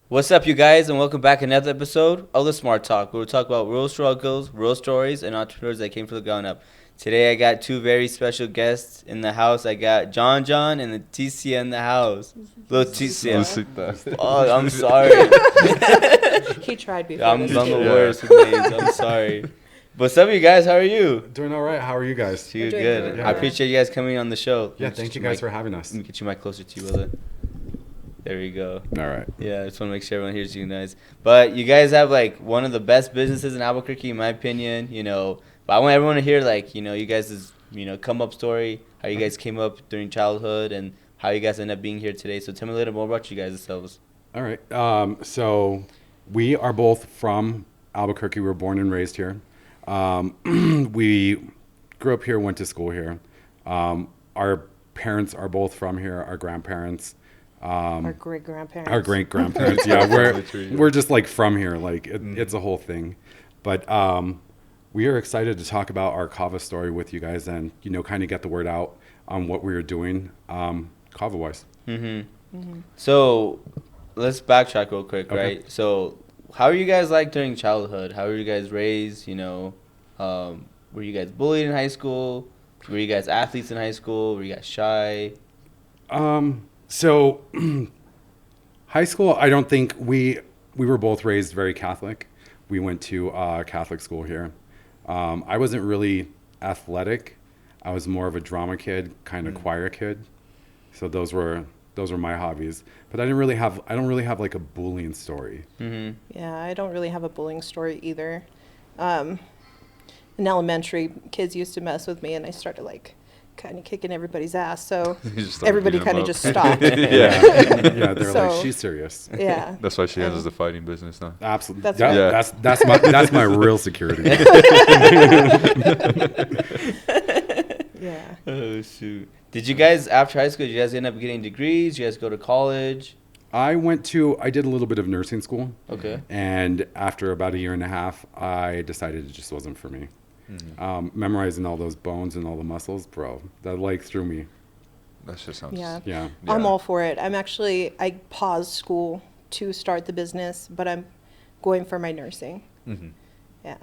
What's up, you guys, and welcome back to another episode of the Smart Talk, where we talk about real struggles, real stories, and entrepreneurs that came from the ground up. Today, I got two very special guests in the house. I got Jon Jon and Leticia in the house. Leticia. Oh, I'm sorry. He tried before. I'm the worst with names. I'm sorry. What's up, you guys? How are you? Doing all right. How are you guys? Good. good. I appreciate you guys coming on the show. Yeah, thank you guys for having us. Let me get your mic closer to you, brother. There we go. All right. Yeah, I just want to make sure everyone hears you guys. But you guys have, like, one of the best businesses in Albuquerque, in my opinion, But I want everyone to hear, like, you guys' come-up story, how you guys came up during childhood, and how you guys end up being here today. So tell me a little more about you guys yourselves. All right. So we are both from Albuquerque. We were born and raised here. We grew up here, went to school here. Our parents are both from here, our grandparents. Our great-grandparents. Our great-grandparents, yeah. We're just, like, from here. Like, it's a whole thing. But we are excited to talk about our Kava story with you guys and, kind of get the word out on what we were doing Kava-wise. So let's backtrack real quick, Okay. right? So how are you guys like during childhood? How were you guys raised? Were you guys bullied in high school? Were you guys athletes in high school? Were you guys shy? So, high school, I don't think we were both raised very Catholic. We went to Catholic school here. I wasn't really athletic. I was more of a drama kid, kind of choir kid. So those were my hobbies. But I don't really have like a bullying story. Yeah, I don't really have a bullying story either. In elementary, kids used to mess with me, and I started, like, kind of kicking everybody's ass, so everybody kind of just stopped. Yeah, they're So- like, she's serious. Yeah. That's why she handles the fighting business now. Absolutely. That's right. That's my real security. Yeah. Oh, shoot. Did you guys, after high school, did you guys end up getting degrees? Did you guys go to college? I did a little bit of nursing school. Okay. And after about a year and a half, I decided it just wasn't for me. Memorizing all those bones and all the muscles, bro, that like threw me. That just sounds. Yeah. Yeah. I'm all for it. I paused school to start the business, but I'm going for my nursing. Yeah.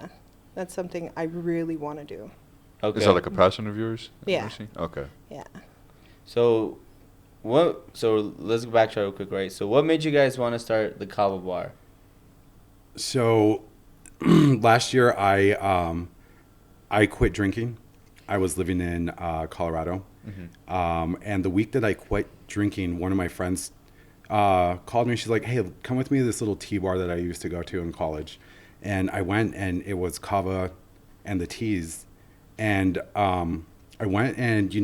That's something I really want to do. Okay. Is that like a passion of yours? Yeah. Nursing? Okay. Yeah. So let's go back to real quick, right? So what made you guys want to start the Kava bar? So last year I quit drinking. I was living in Colorado. And the week that I quit drinking, one of my friends called me. She's like, hey, come with me to this little tea bar that I used to go to in college. And I went, and it was Kava and the teas. And I went, and,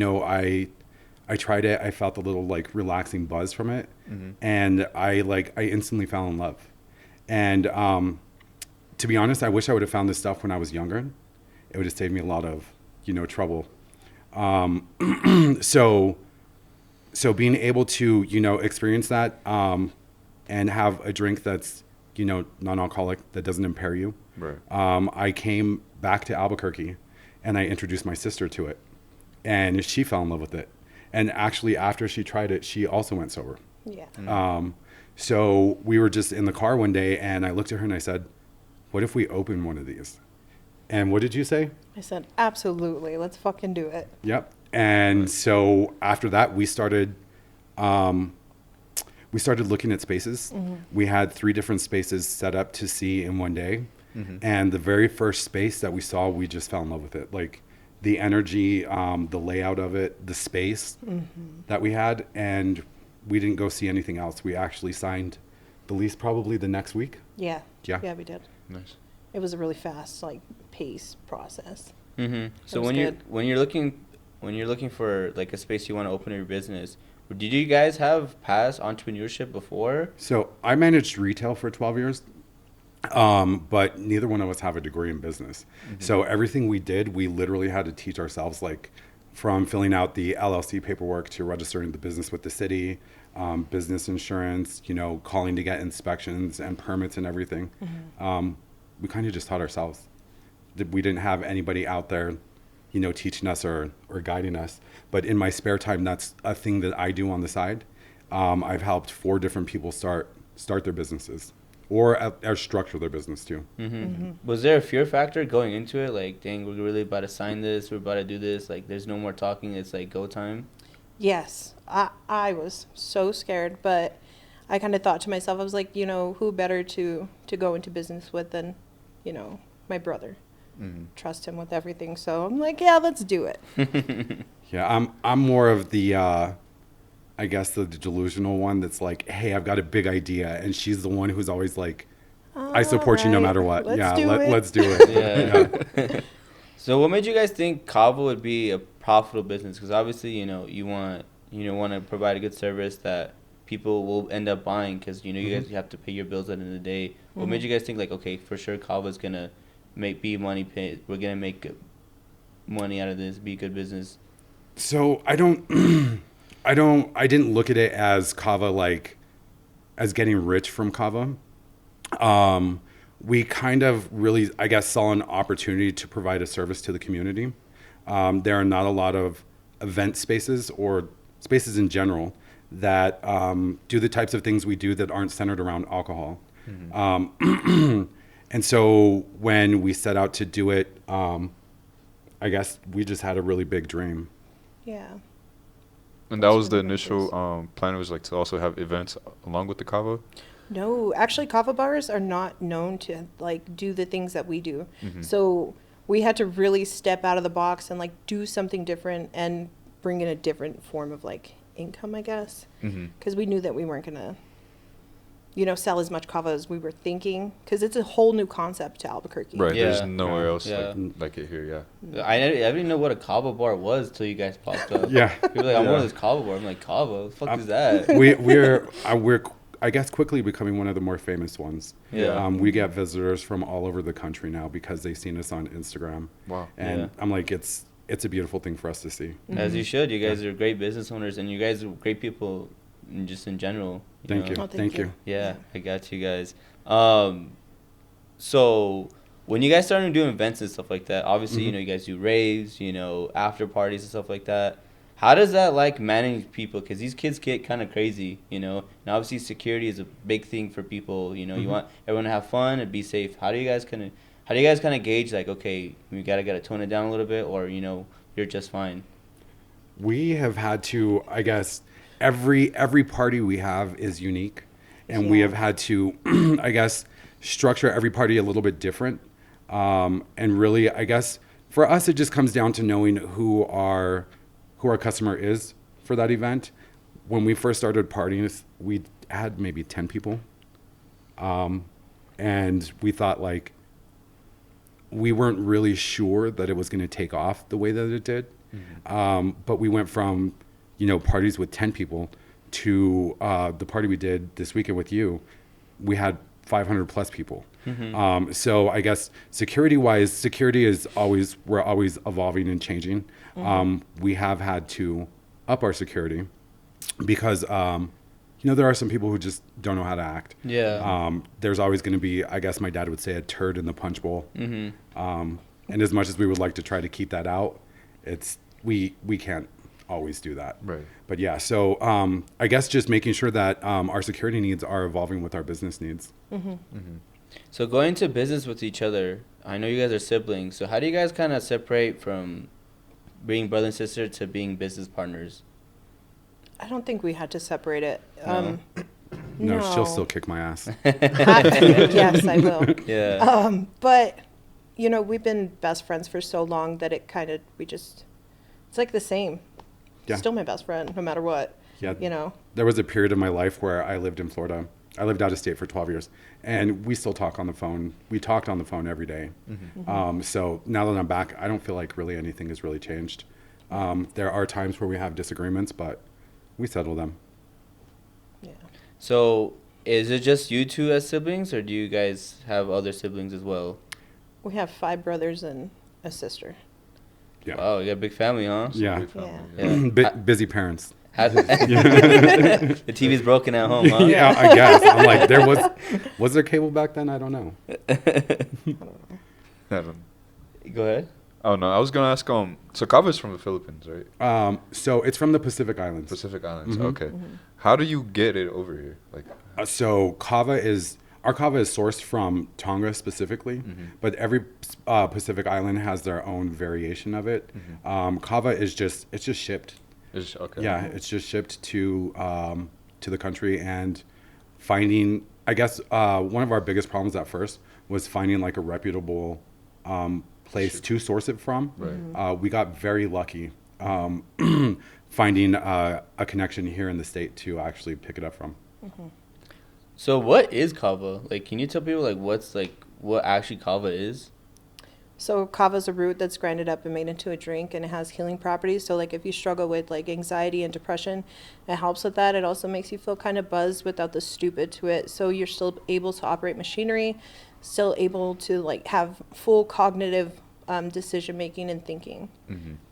I tried it. I felt a little, like, relaxing buzz from it. And I instantly fell in love. And to be honest, I wish I would have found this stuff when I was younger. It would have saved me a lot of, trouble. So being able to, experience that and have a drink that's, non-alcoholic, that doesn't impair you. Right. I came back to Albuquerque and I introduced my sister to it. And she fell in love with it. And actually, after she tried it, she also went sober. Yeah. So we were just in the car one day, and I looked at her and I said, what if we open one of these? And what did you say? I said, absolutely. Let's fucking do it. Yep. And so after that, we started looking at spaces. We had 3 different spaces set up to see in one day. And the very first space that we saw, we just fell in love with it. Like, the energy, the layout of it, the space that we had, and we didn't go see anything else. We actually signed the lease probably the next week. Yeah. Yeah. Yeah, we did. Nice. It was a really fast, like, pace process. So was when good. you're looking for, like, a space you want to open your business, did you guys have past entrepreneurship before? So I managed retail for 12 years, but neither one of us have a degree in business. So everything we did, we literally had to teach ourselves, like, from filling out the LLC paperwork to registering the business with the city, business insurance, calling to get inspections and permits and everything. We kind of just taught ourselves. We didn't have anybody out there, teaching us or guiding us. But in my spare time, that's a thing that I do on the side. I've helped 4 different people start start their businesses or structure their business too. Was there a fear factor going into it? Like, dang, we're really about to sign this. We're about to do this. Like, there's no more talking. It's like go time. Yes, I was so scared, but I kind of thought to myself, I was like, who better to go into business with than, my brother. Trust him with everything. So I'm like, yeah, let's do it. Yeah, I'm more of the, I guess the delusional one that's like, hey, I've got a big idea, and she's the one who's always like, I support you no matter what. Let's do it. Yeah. So what made you guys think Kava would be a profitable business? Because obviously, you want to provide a good service that people will end up buying, because you guys have to pay your bills at the end of the day. What made you guys think like, okay, for sure Kava's gonna we're gonna make money out of this, be a good business? So I didn't look at it as Kava like as getting rich from Kava. We kind of really, I guess, saw an opportunity to provide a service to the community. There are not a lot of event spaces or spaces in general that do the types of things we do that aren't centered around alcohol. And so when we set out to do it, I guess we just had a really big dream. Yeah. And that was the initial plan, was like to also have events along with the Kava? No, actually Kava bars are not known to like do the things that we do. So we had to really step out of the box and like do something different and bring in a different form of like income, I guess. Because we knew that we weren't going to, sell as much Kava as we were thinking, because it's a whole new concept to Albuquerque. Right, Yeah. there's nowhere else Yeah. like it here, yeah. I didn't know what a Kava bar was till you guys popped up. Yeah. People were like, I'm one of this Kava bar. I'm like, Kava? What the fuck is that? We're I guess quickly becoming one of the more famous ones. Yeah. We get visitors from all over the country now because they've seen us on Instagram. Wow. And Yeah. I'm like, it's a beautiful thing for us to see. As you should. You guys are great business owners, and you guys are great people just in general. Thank you. Oh, Thank you. Yeah, I got you guys. So when you guys started doing events and stuff like that, obviously, you guys do raves, after parties and stuff like that. How does that like manage people? Because these kids get kind of crazy, and obviously security is a big thing for people. You want everyone to have fun and be safe. How do you guys kind of gauge like, okay, we gotta tone it down a little bit, or you're just fine? We have had to, I guess, every party we have is unique, and we have had to, I guess, structure every party a little bit different. And really, I guess for us, it just comes down to knowing who our customer is for that event. When we first started partying, we had maybe 10 people. And we thought like, we weren't really sure that it was going to take off the way that it did. But we went from, parties with 10 people to the party we did this weekend with you. We had 500 plus people. So I guess security is we're always evolving and changing. We have had to up our security because, there are some people who just don't know how to act. Yeah. There's always going to be, I guess my dad would say, a turd in the punch bowl. And as much as we would like to try to keep that out, we can't always do that. Right. But yeah, so I guess just making sure that our security needs are evolving with our business needs. So going to business with each other, I know you guys are siblings. So how do you guys kind of separate from being brother and sister to being business partners? I don't think we had to separate it. No? No, she'll still kick my ass. Yes, I will. Yeah. But, we've been best friends for so long that it's like the same. Yeah. Still my best friend, no matter what. Yeah. There was a period of my life where I lived in Florida. I lived out of state for 12 years, and we still talk on the phone. We talked on the phone every day. So now that I'm back, I don't feel like really anything has really changed. There are times where we have disagreements, but we settle them. Yeah. So is it just you two as siblings, or do you guys have other siblings as well? We have 5 brothers and a sister. Yeah. Wow, you got a big family, huh? Yeah. Big family, Yeah. Busy parents. The TV's broken at home, huh? Yeah, I guess. I'm like, was there cable back then? I don't know. I don't Go ahead. Oh no, I was gonna ask. So Kava is from the Philippines, right? So it's from the Pacific Islands. Pacific Islands. Mhm. Okay. How do you get it over here? Like, So our kava is sourced from Tonga specifically, but every Pacific island has their own variation of it. Kava is it's just shipped. okay. Yeah, it's just shipped to the country, and finding. I guess one of our biggest problems at first was finding like a reputable place to source it from. Right. We got very lucky finding a connection here in the state to actually pick it up from. So what is kava? Like, can you tell people like what actually kava is? So kava is a root that's grinded up and made into a drink, and it has healing properties. So like if you struggle with like anxiety and depression, it helps with that. It also makes you feel kind of buzzed without the stupid to it. So you're still able to operate machinery, still able to like have full cognitive decision making and thinking.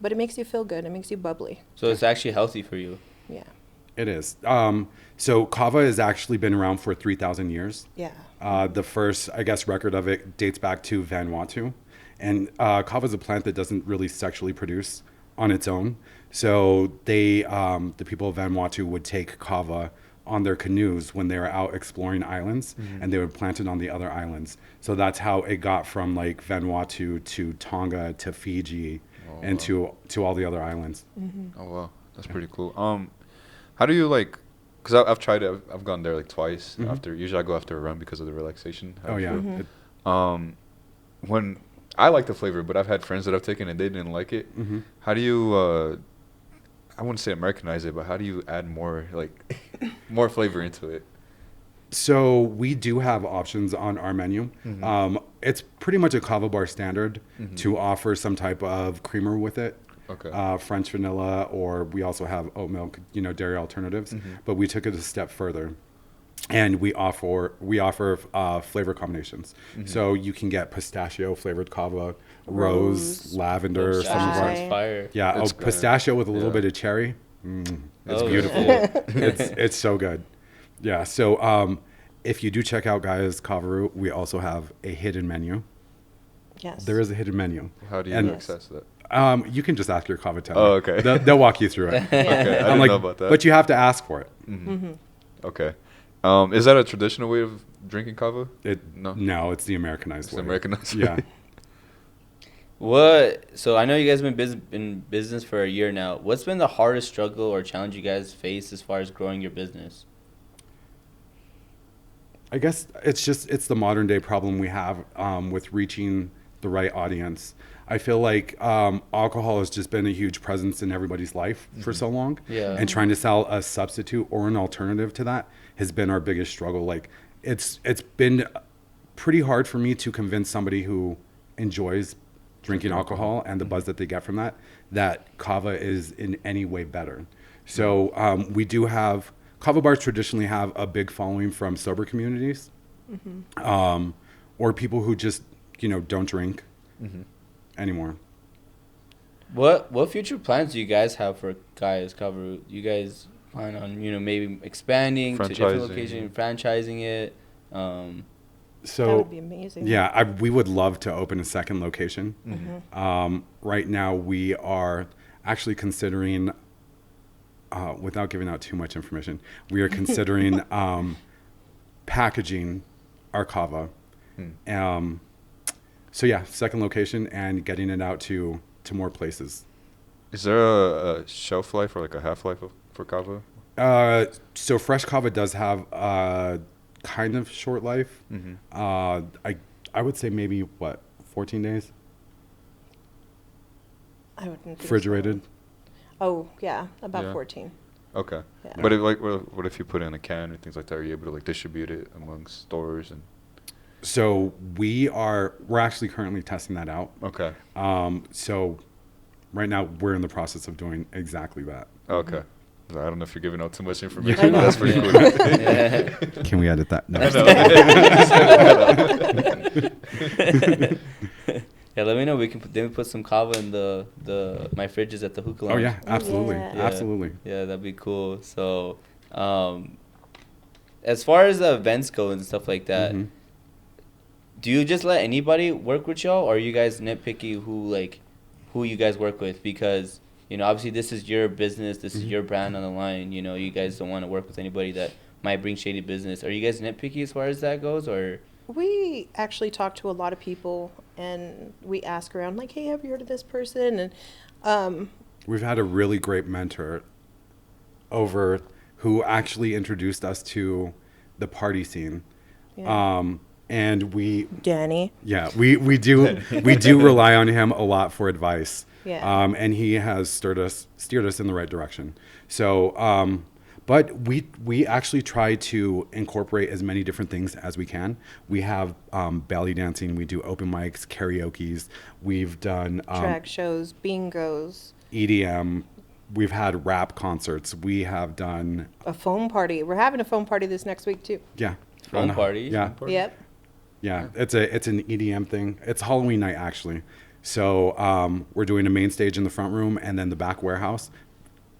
But it makes you feel good. It makes you bubbly. So it's actually healthy for you. Yeah. It is. So kava has actually been around for 3,000 years. Yeah. The first, I guess, record of it dates back to Vanuatu. And kava is a plant that doesn't really sexually produce on its own. So the people of Vanuatu would take kava on their canoes when they were out exploring islands, and they would plant it on the other islands. So that's how it got from like Vanuatu to Tonga to Fiji and to all the other islands. Oh wow, that's pretty cool. How do you like? Because I've tried it. I've gone there like twice. Usually I go after a run because of the relaxation. Oh yeah. When I like the flavor, but I've had friends that I've taken and they didn't like it. How do you? I wouldn't say Americanize it, but how do you add more more flavor into it? So we do have options on our menu. It's pretty much a kava bar standard to offer some type of creamer with it. Okay. French vanilla, or we also have oat milk, dairy alternatives. But we took it a step further, and we offer flavor combinations. So you can get pistachio flavored kava, rose, lavender, some of our fire. yeah, pistachio with a little bit of cherry. It's beautiful. It's so good. Yeah. So if you do check out Gaia's Kava Root, we also have a hidden menu. Yes. There is a hidden menu. How do you access that? You can just ask your kava teller. Oh, okay. They'll walk you through it. Okay, I didn't know about that. But you have to ask for it. Okay. Is that a traditional way of drinking kava? No, it's the Americanized way. Americanized. Yeah. So I know you guys have been in business for a year now. What's been the hardest struggle or challenge you guys faced as far as growing your business? I guess it's the modern day problem we have with reaching the right audience. I feel like alcohol has just been a huge presence in everybody's life for so long. Yeah. And trying to sell a substitute or an alternative to that has been our biggest struggle. Like it's been pretty hard for me to convince somebody who enjoys drinking alcohol and the buzz that they get from that kava is in any way better. So we do have kava bars traditionally have a big following from sober communities, or people who just don't drink anymore. What future plans do you guys have for Gaia's Kava Root? You guys plan on maybe expanding to different locations, franchising it? So that would be amazing. Yeah, we would love to open a second location. Right now, we are actually considering, without giving out too much information, we are considering packaging our kava. So yeah, second location and getting it out to more places. Is there a shelf life or like a half life for kava? So fresh kava does have a kind of short life. I would say maybe 14 days. I wouldn't think refrigerated. So. Oh yeah, about 14. Okay. Yeah. But what if you put it in a can or things like that? Are you able to distribute it amongst stores and? So we're actually currently testing that out. Okay. So right now we're in the process of doing exactly that. Okay. I don't know if you're giving out too much information. But that's pretty cool. Can we edit that? No. Yeah, let me know. We can put some kava in my fridges at the hookah lounge. Oh yeah, absolutely, Yeah. absolutely. Yeah, that'd be cool. So, as far as the events go and stuff like that, do you just let anybody work with y'all, or are you guys nitpicky who who you guys work with, because obviously this is your business, this is your brand on the line. You guys don't want to work with anybody that might bring shady business. Are you guys nitpicky as far as that goes, or? We actually talk to a lot of people, and we ask around, like, hey, have you heard of this person? And we've had a really great mentor over who actually introduced us to the party scene. Yeah. And Danny. Yeah, we do rely on him a lot for advice. Yeah. And he has steered us in the right direction. So, but we actually try to incorporate as many different things as we can. We have belly dancing, we do open mics, karaoke's, we've done drag shows, bingos, EDM. We've had rap concerts. We have done a foam party. We're having a foam party this next week too. Yeah. Foam party? Yeah. Foam party? Yep. Yeah. It's an EDM thing. It's Halloween night actually. So we're doing a main stage in the front room, and then the back warehouse.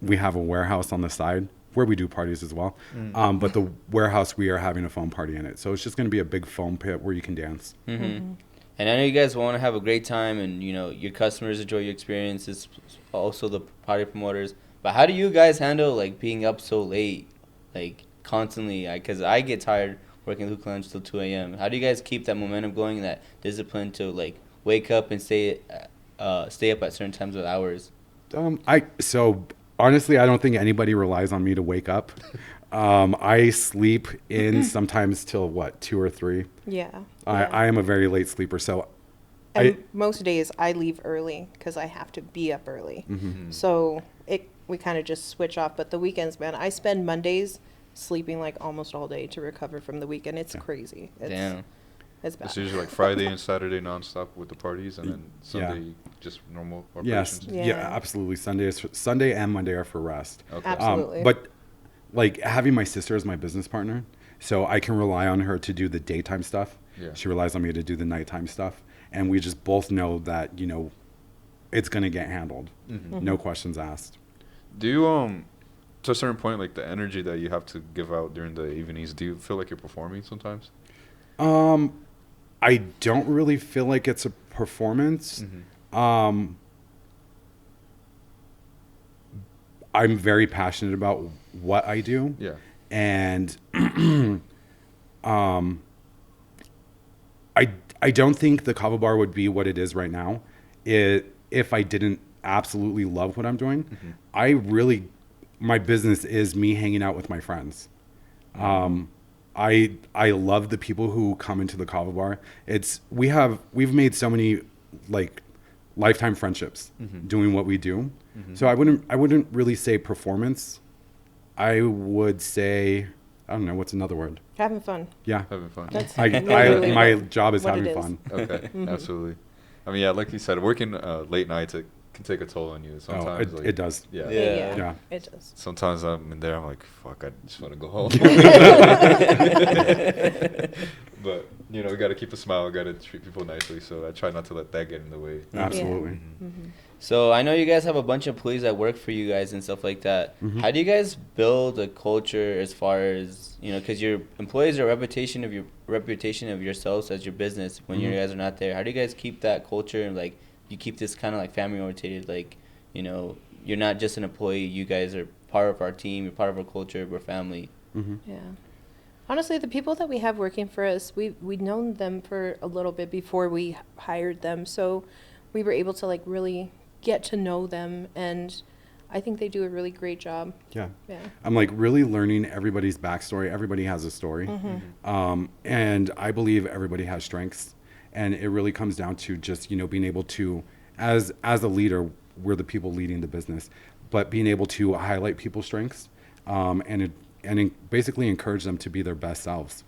We have a warehouse on the side where we do parties as well. But the warehouse, we are having a foam party in it. So it's just going to be a big foam pit where you can dance. Mm-hmm. And I know you guys want to have a great time, and your customers enjoy your experiences, also the party promoters. But how do you guys handle like being up so late, like constantly? Because I get tired working Hookah Lounge till 2 a.m. How do you guys keep that momentum going, that discipline to like wake up and stay up at certain times of hours? So honestly, I don't think anybody relies on me to wake up. I sleep in sometimes till 2 or 3. Yeah. I am a very late sleeper, so and most days I leave early because I have to be up early. Mm-hmm. So we kind of just switch off. But the weekends, man, I spend Mondays sleeping like almost all day to recover from the weekend. It's crazy. Damn. It's bad. It's usually like Friday and Saturday nonstop with the parties, and then Sunday just normal operations. Yes, yeah, absolutely. Sunday and Monday are for rest. Okay. Absolutely. But like having my sister as my business partner, so I can rely on her to do the daytime stuff. Yeah. She relies on me to do the nighttime stuff, and we just both know that it's gonna get handled. Mm-hmm. No questions asked. Do you to a certain point, like the energy that you have to give out during the evenings, do you feel like you're performing sometimes? I don't really feel like it's a performance. Mm-hmm. I'm very passionate about what I do. Yeah. And I don't think the Kava bar would be what it is right now if I didn't absolutely love what I'm doing. Mm-hmm. My business is me hanging out with my friends. I love the people who come into the Kava bar. We've made so many like lifetime friendships doing what we do. Mm-hmm. So I wouldn't really say performance. I would say, I don't know, what's another word? Having fun. Yeah. Having fun. That's my job is having fun. Okay, absolutely. I mean, yeah, like you said, working late nights, it can take a toll on you. Sometimes it does. Yeah. Yeah. It does. Sometimes I'm in there, I'm like, fuck, I just want to go home. But, we got to keep a smile, got to treat people nicely. So I try not to let that get in the way. Absolutely. Yeah. Mm-hmm. So I know you guys have a bunch of employees that work for you guys and stuff like that. Mm-hmm. How do you guys build a culture as far as, because your employees are a reputation of yourselves as your business when you guys are not there. How do you guys keep that culture and like you keep this kind of like family oriented, like, you're not just an employee, you guys are part of our team, you're part of our culture, we're family. Mm-hmm. Yeah. Honestly, the people that we have working for us, we'd known them for a little bit before we hired them. So we were able to like really get to know them, and I think they do a really great job. Yeah. Yeah. I'm like really learning everybody's backstory. Everybody has a story. And I believe everybody has strengths, and it really comes down to just, being able to, as a leader, we're the people leading the business, but being able to highlight people's strengths, and basically encourage them to be their best selves.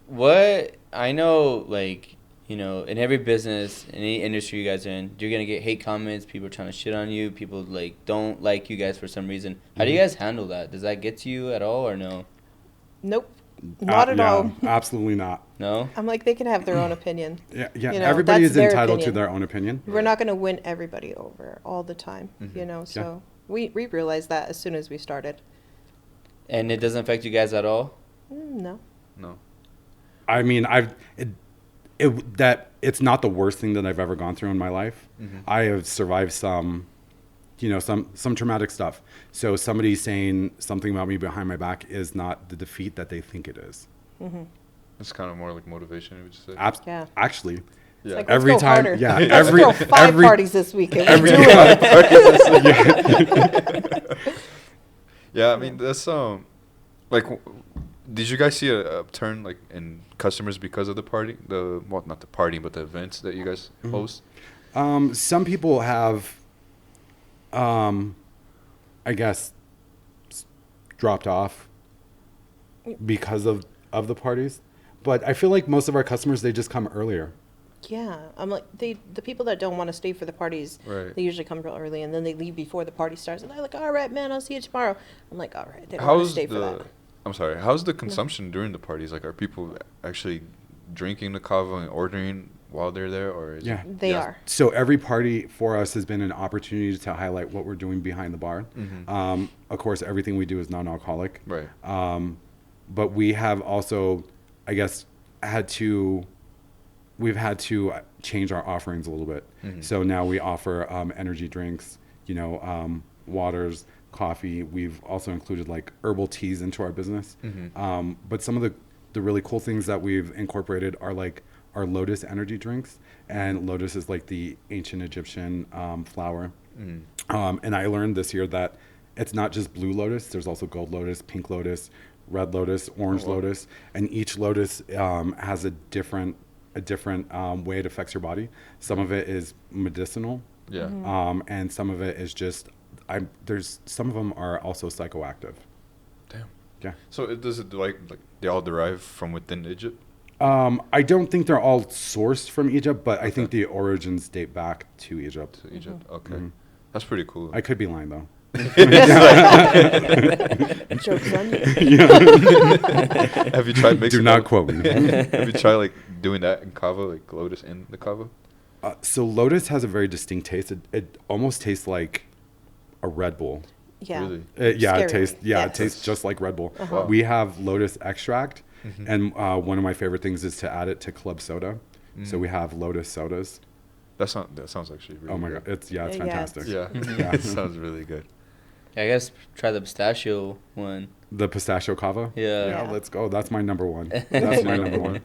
What I know, like, in every business, in any industry you guys are in, you're going to get hate comments, people are trying to shit on you, people like don't like you guys for some reason. How do you guys handle that? Does that get to you at all or no? Nope. Not at all. Absolutely not. No? I'm like, they can have their own opinion. Yeah. Everybody is entitled to their own opinion. We're not going to win everybody over all the time, so we realized that as soon as we started. And it doesn't affect you guys at all? No. I mean, it's not the worst thing that I've ever gone through in my life. I have survived some traumatic stuff. So somebody saying something about me behind my back is not the defeat that they think it is. It's kind of more like motivation, would you say? Yeah. Actually, It's like, every let's go time, harder. yeah, Let's throw 5 parties this weekend. every Do it. Yeah, I mean that's like, did you guys see a upturn like in customers because of the party? Not the party, but the events that you guys host. Some people have, I guess, dropped off because of the parties, but I feel like most of our customers, they just come earlier. Yeah, I'm like the people that don't want to stay for the parties, Right. they usually come real early and then they leave before the party starts and they're like, all right, man, I'll see you tomorrow. I'm like, all right, they don't want to stay for that. I'm sorry. How's the consumption during the parties? Like, are people actually drinking the kava and ordering while they're there, or is Yeah. They are. So every party for us has been an opportunity to highlight what we're doing behind the bar. Of course, everything we do is non-alcoholic. Right. But we have also, I guess, we've had to change our offerings a little bit. So now we offer energy drinks, waters, coffee. We've also included like herbal teas into our business. But some of the really cool things that we've incorporated are like our lotus energy drinks. And lotus is like the ancient Egyptian flower. And I learned this year that it's not just blue lotus. There's also gold lotus, pink lotus, red lotus, orange lotus. And each lotus has a different way it affects your body. Some of it is medicinal. Yeah. And some of it is just, some of them are also psychoactive. Damn. Yeah. So does it like they all derive from within Egypt? I don't think they're all sourced from Egypt, but I think the origins date back to Egypt. To Egypt. Okay. That's pretty cool. I could be lying though. Joke's on you. Have you tried mixing? Do not quote me. Have you tried like doing that in kava, like lotus in the kava? So lotus has a very distinct taste. It almost tastes like a Red Bull. Yeah. Really? It tastes. Yes. It tastes just like Red Bull. Wow. We have lotus extract, and one of my favorite things is to add it to club soda. So we have lotus sodas. That sounds actually really Oh my good. god, it's Yeah, fantastic. Yeah. Yeah. It sounds really good. I guess try the pistachio one. The pistachio kava. Yeah. Yeah, let's go. That's my number one. That's my number one.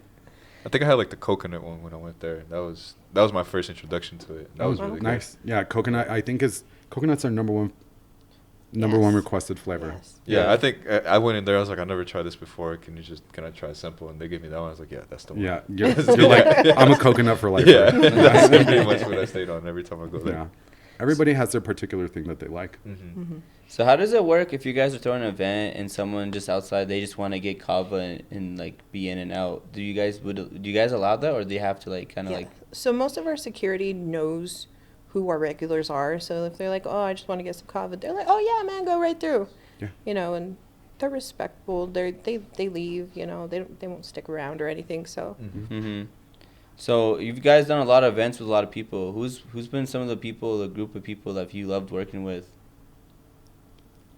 I think I had like the coconut one when I went there. That was my first introduction to it. That was really Nice. Yeah, coconut. I think coconuts are number one requested flavor. Yes. Yeah, Yeah. I think I went in there. I was like, I never tried this before. Can I try simple? And they gave me that one. I was like, yeah, that's the one. Yeah, you're like, I'm a coconut for life. Yeah, that's pretty much what I stayed on every time I go there. Yeah. Everybody has their particular thing that they like. So how does it work if you guys are throwing an event and someone just outside, they just want to get kava and like be in and out? Do you guys allow that, or do you have to like kind of like? So most of our security knows who our regulars are. So if they're like, oh, I just want to get some kava, they're like, oh yeah, man, go right through. Yeah. And they're respectful. They leave. They won't stick around or anything. So. So you've guys done a lot of events with a lot of people. Who's been some of the group of people that you loved working with?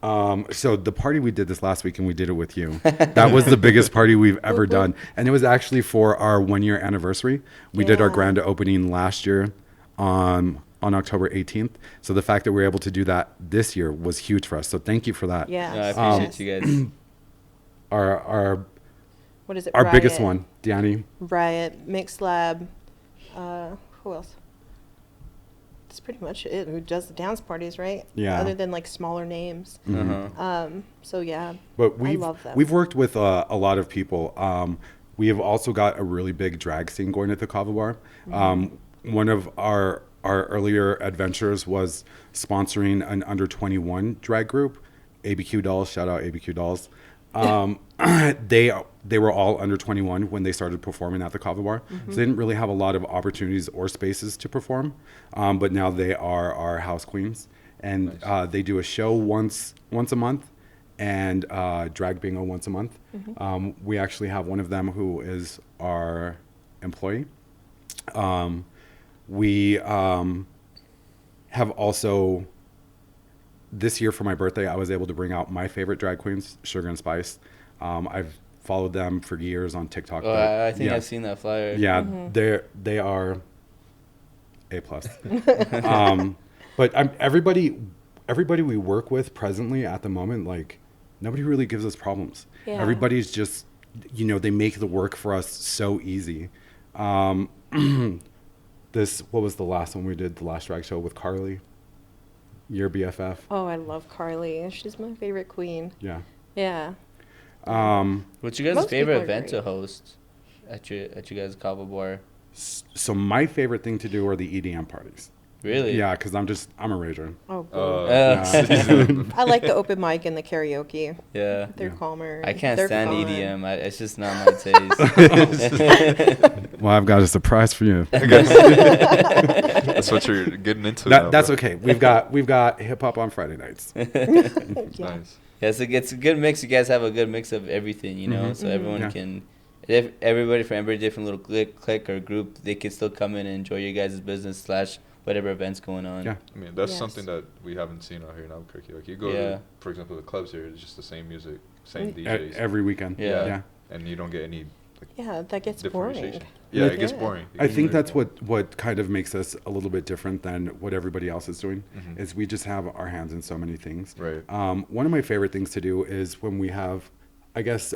So the party we did this last week, and we did it with you. That was the biggest party we've ever done, and it was actually for our 1-year anniversary. We did our grand opening last year on October 18th. So the fact that we were able to do that this year was huge for us. So thank you for that. Yeah. I appreciate you guys. Our What is it? our Riot, biggest one, Danny. Riot, Mixed Lab. Who else? That's pretty much it. Who does the dance parties, right? Yeah. Other than like smaller names. So yeah. But I love them. we've worked with a lot of people. We have also got a really big drag scene going at the Kava Bar. One of our earlier adventures was sponsoring an under 21 drag group, ABQ Dolls. Shout out ABQ Dolls. They were all under 21 when they started performing at the Kava Bar, so they didn't really have a lot of opportunities or spaces to perform. But now they are our house queens, and they do a show once a month, and drag bingo once a month. We actually have one of them who is our employee. We have also, this year for my birthday, I was able to bring out my favorite drag queens, Sugar and Spice. I've followed them for years on TikTok. Oh, I think yeah. I've seen that flyer. Yeah, they are A+. But everybody we work with presently at the moment, like, nobody really gives us problems. Yeah. Everybody's just, they make the work for us so easy. What was the last one we did, the last drag show with Carly, your BFF? Oh, I love Carly. She's my favorite queen. Yeah. Yeah. What's your guys' Most favorite people are event to great. host at your guys' Kava bar? So my favorite thing to do are the EDM parties. Really? Yeah, because I'm a rager. Oh, Yeah. I like the open mic and the karaoke. Yeah. They're calmer. I can't They're stand fun. EDM. It's just not my taste. Well, I've got a surprise for you. That's what you're getting into. Now, That's bro. okay. We've got hip hop on Friday nights. Yeah. Nice. Yeah, so it's a good mix. You guys have a good mix of everything, so everyone Yeah. can, if everybody from every different little clique or group, they can still come in and enjoy your guys' business / whatever event's going on. Yeah. I mean, that's Yes. something that we haven't seen out here in Albuquerque. Like, you go to, for example, the clubs here, it's just the same music, same DJs. Every weekend. Yeah. Yeah. And you don't get any Yeah, that gets boring. differentiation. Yeah, it gets Yeah. boring. I think that's what kind of makes us a little bit different than what everybody else is doing. Mhm. Is we just have our hands in so many things. Right. One of my favorite things to do is when we have, I guess,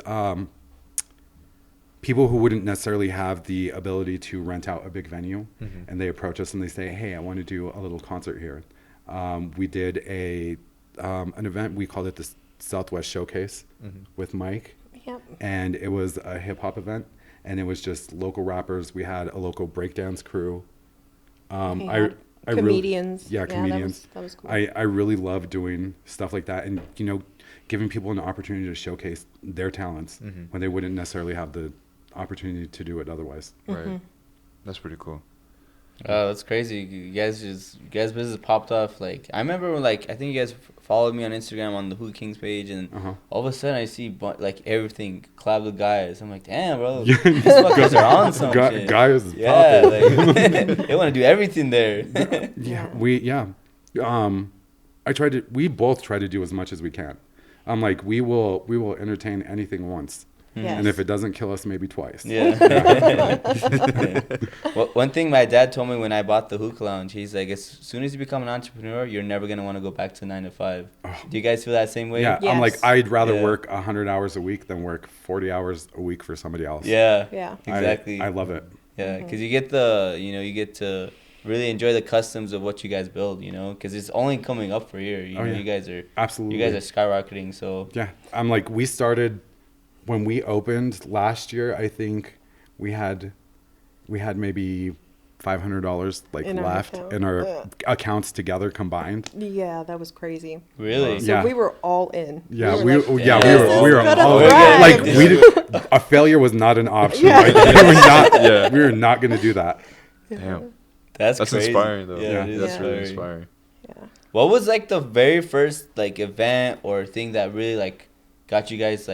people who wouldn't necessarily have the ability to rent out a big venue, Mhm. and they approach us and they say, "Hey, I want to do a little concert here." We did an event. We called it the Southwest Showcase Mhm. with Mike, Yep. and it was a hip hop event, and it was just local rappers. We had a local breakdance crew. We I had really, comedians. yeah, comedians. That was cool. I really love doing stuff like that, and giving people an opportunity to showcase their talents Mhm. when they wouldn't necessarily have the opportunity to do it otherwise. Right. That's pretty cool. Oh, that's crazy. You guys' business popped off. Like, I remember when, I think you guys followed me on Instagram on the Hood Kings page, and all of a sudden I see everything collab with Gaia. I'm like, damn, bro, these fuckers are on some shit. Guys is Yeah, popping. they want to do everything there. We both try to do as much as we can. I'm like, we will entertain anything once. Yes. And if it doesn't kill us, maybe twice. Yeah. Well, one thing my dad told me when I bought the hookah lounge, he's like, as soon as you become an entrepreneur, you're never going to want to go back to 9 to 5. Do you guys feel that same way? Yeah, Yes. I'm like, I'd rather Yeah. work 100 hours a week than work 40 hours a week for somebody else. Yeah. Yeah. Exactly. I love it. Yeah, because you get you get to really enjoy the customs of what you guys build, because it's only coming up for here. Yeah. You guys are Absolutely. You guys are skyrocketing. So Yeah, I'm like, we started when we opened last year. I think we had maybe $500 In our left account. in our Yeah. accounts together combined. Yeah, that was crazy. really, So Yeah. we were all in. Yeah, were we like, were Yeah. we were gonna all thrive. like we did, a failure was not an option. Yeah. Like, we were not going to do that. Damn. that's That's crazy. inspiring, though. Yeah, it is That's really inspiring. inspiring. Yeah. What was the very first event or thing that really got you guys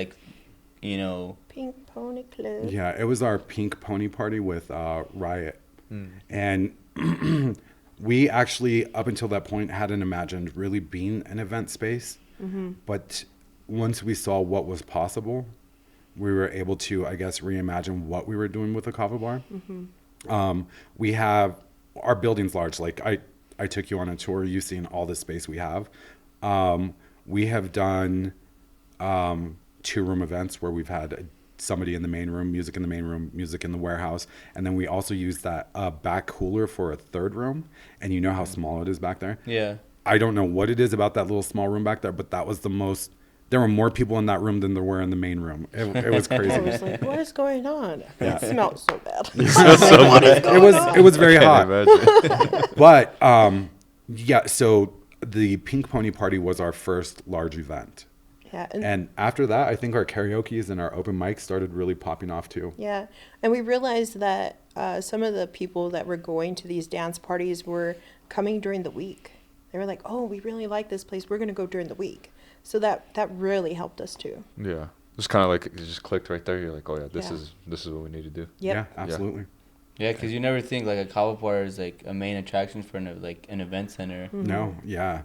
Pink Pony Club. Yeah, it was our Pink Pony Party with Riot. Mm. And we actually, up until that point, hadn't imagined really being an event space. Mm-hmm. But once we saw what was possible, we were able to, I guess, reimagine what we were doing with the Kava bar. Mm-hmm. We have, our building's large. Like, I took you on a tour. You've seen all the space we have. We have done 2-room events where we've had somebody in the main room, music in the main room, music in the warehouse. And then we also use that back cooler for a 3rd room. And you know how small it is back there? Yeah. I don't know what it is about that little small room back there, but that was the most, there were more people in that room than there were in the main room. It was crazy. I was like, what is going on? Yeah. It smelled so bad. It was very hot. Imagine. But yeah, so the Pink Pony Party was our first large event. Yeah. And after that, I think our karaoke's and our open mics started really popping off too. Yeah, and we realized that some of the people that were going to these dance parties were coming during the week. They were like, "Oh, we really like this place. We're going to go during the week." So that really helped us too. Yeah. It's kind of like it just clicked right there. You're like, oh yeah, this Yeah. is what we need to do. Yep. Yeah, absolutely. Yeah, because you never think a Kava bar is a main attraction for an event center. Mm-hmm. No, yeah.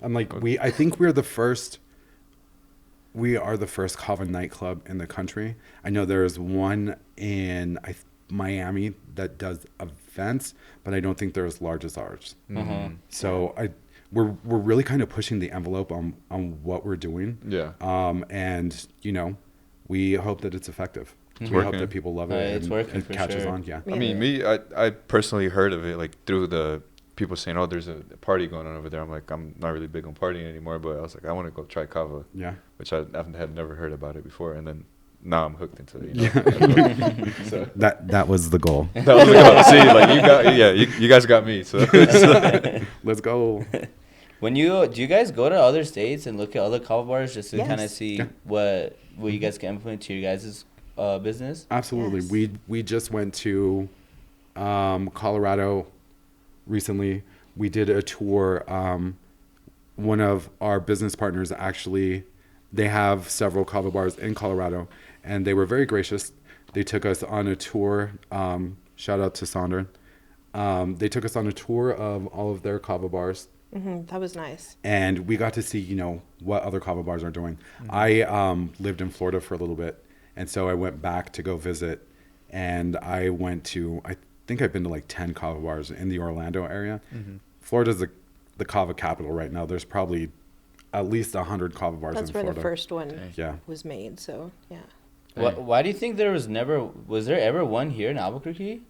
I'm like, I think we're the first we are the first Kava nightclub in the country. I know there's one in Miami that does events, but I don't think they're as large as ours. So we're really kind of pushing the envelope on what we're doing. Yeah. And we hope that it's effective. It's we working. hope that people love it. It's working it for catches sure. on. Yeah. I mean, I personally heard of it like through the people saying, "Oh, there's a party going on over there." I'm like, I'm not really big on partying anymore, but I was like, I want to go try Kava. Yeah. Which I had never heard about it before, and then now I'm hooked into it. So That was the goal. that was the goal. See, like you guys got me. So Let's go. Do you guys go to other states and look at other Kava bars just to Yes. kind of see what you guys can implement to your guys' business? Absolutely. Yes. We just went to Colorado recently. We did a tour. One of our business partners actually, they have several Kava bars in Colorado, and they were very gracious. They took us on a tour. Shout out to Sandra. They took us on a tour of all of their Kava bars. That was nice. And we got to see, what other Kava bars are doing. I lived in Florida for a little bit, and so I went back to go visit, and I think I've been to like 10 Kava bars in the Orlando area. Florida's the Kava capital right now. There's probably at least 100 Kava bars That's in where Florida. the first one Yeah. was made. So yeah. Why do you think was there ever one here in Albuquerque?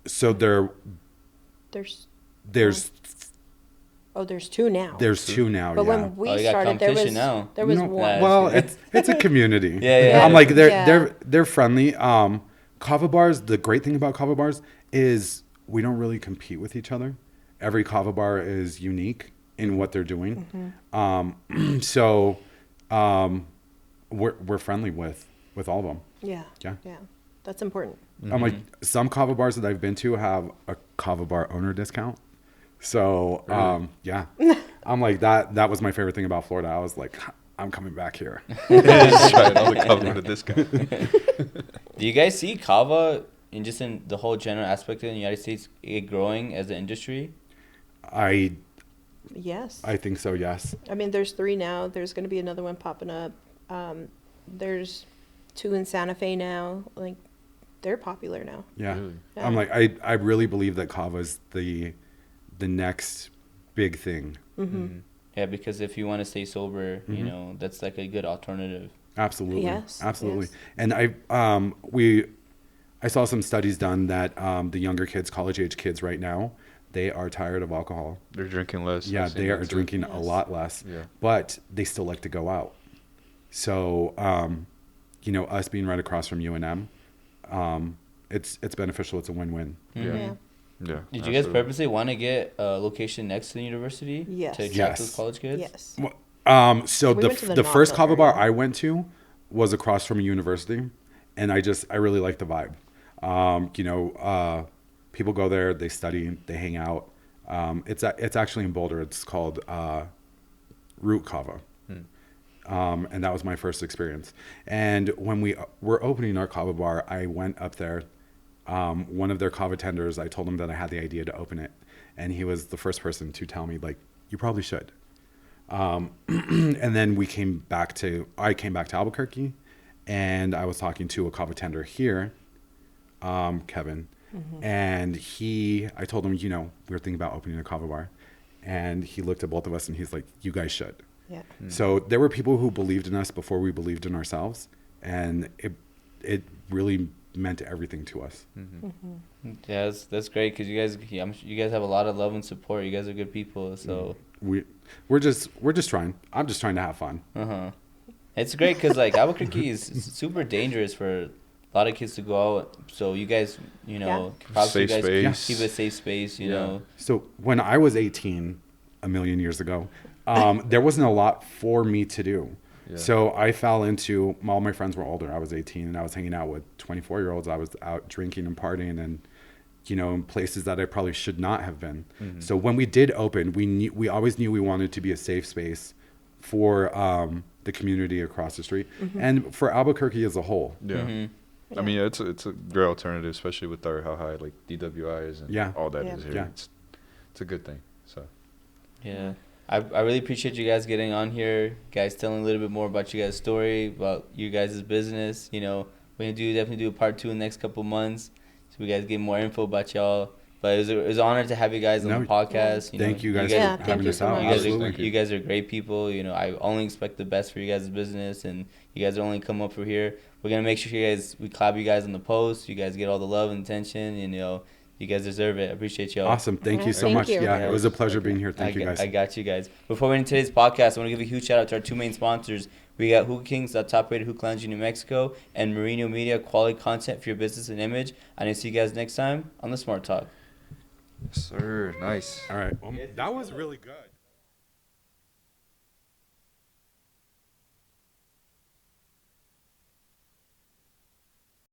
So There's there's two now. there's two now. But Yeah. when we Oh, you got started, there was competition now. one. Well, it's a community. Yeah. I'm like Yeah. they're friendly. Kava bars. The great thing about Kava bars is we don't really compete with each other. Every Kava bar is unique in what they're doing. So we're friendly with all of them. Yeah. Yeah. That's important. I'm like, some Kava bars that I've been to have a Kava bar owner discount. So yeah, I'm like that was my favorite thing about Florida. I was like, I'm coming back here. just trying all the Kava with a discount. Do you guys see Kava in the whole general aspect of the United States it growing as an industry? Yes. I think so. Yes. I mean, there's 3 now. There's going to be another one popping up. There's 2 in Santa Fe now. Like, they're popular now. Yeah. Really? Yeah. I'm like, I really believe that Kava is the next big thing. Yeah, because if you want to stay sober, that's like a good alternative. Absolutely. Yes, Absolutely. yes. And I saw some studies done that the younger kids, college age kids right now, they are tired of alcohol. They're drinking less. Yeah, I've seen they that are too. drinking a Yes. lot less. Yeah. But they still like to go out. So, us being right across from UNM, it's beneficial. It's a win-win. Yeah. Yeah. Did you guys purposely want to get a location next to the university? Yes. To attract Yes. those college kids? Yes. So We went to the the first Knoxville Kava bar area. I went to was across from a university, and I really like the vibe. People go there, they study, they hang out. It's actually in Boulder. It's called Root Kava. And that was my first experience. And when we were opening our Kava bar, I went up there. One of their Kava tenders, I told him that I had the idea to open it, and he was the first person to tell me, like, you probably should. And then I came back to Albuquerque, and I was talking to a Kava tender here, Kevin, and I told him, we were thinking about opening a Kava bar, and he looked at both of us and he's like, you guys should. Yeah. So there were people who believed in us before we believed in ourselves, and it really meant everything to us. Yeah, that's great because you guys have a lot of love and support. You guys are good people, so. We're just trying. I'm just trying to have fun. It's great because like Albuquerque is super dangerous for a lot of kids to go out. So you guys, props to you Safe guys space. keep a safe space. You know. So when I was 18, a million years ago, there wasn't a lot for me to do. Yeah. So I fell into, all my friends were older. I was 18 and I was hanging out with 24-year-olds. I was out drinking and partying and, in places that I probably should not have been. So when we did open, we always knew we wanted to be a safe space for the community across the street and for Albuquerque as a whole. Yeah. I mean, it's a great alternative, especially with how high like DWIs and all that is here. Yeah. It's a good thing. So. Yeah. I really appreciate you guys getting on here, guys, telling a little bit more about you guys' story, about you guys' business. You know, we're gonna definitely do a part 2 in the next couple months, so we guys get more info about y'all. But it was an honor to have you guys on the podcast. Thank you guys for having us out. You guys are great people. You know, I only expect the best for you guys' business, and you guys are only come up for here. We're gonna make sure we clap you guys on the post. You guys get all the love and attention. You know, you guys deserve it. I appreciate y'all. Awesome. Thank you so much. Yeah, it was a pleasure being here. Thank you guys. I got you guys. Before we end today's podcast, I want to give a huge shout out to our 2 main sponsors. We got Hookah Kings, top rated hookah lounge in New Mexico, and Merino Media, quality content for your business and image. And I'll see you guys next time on the Smart Talk. Yes, sir. Nice. All right. Well, that was really good.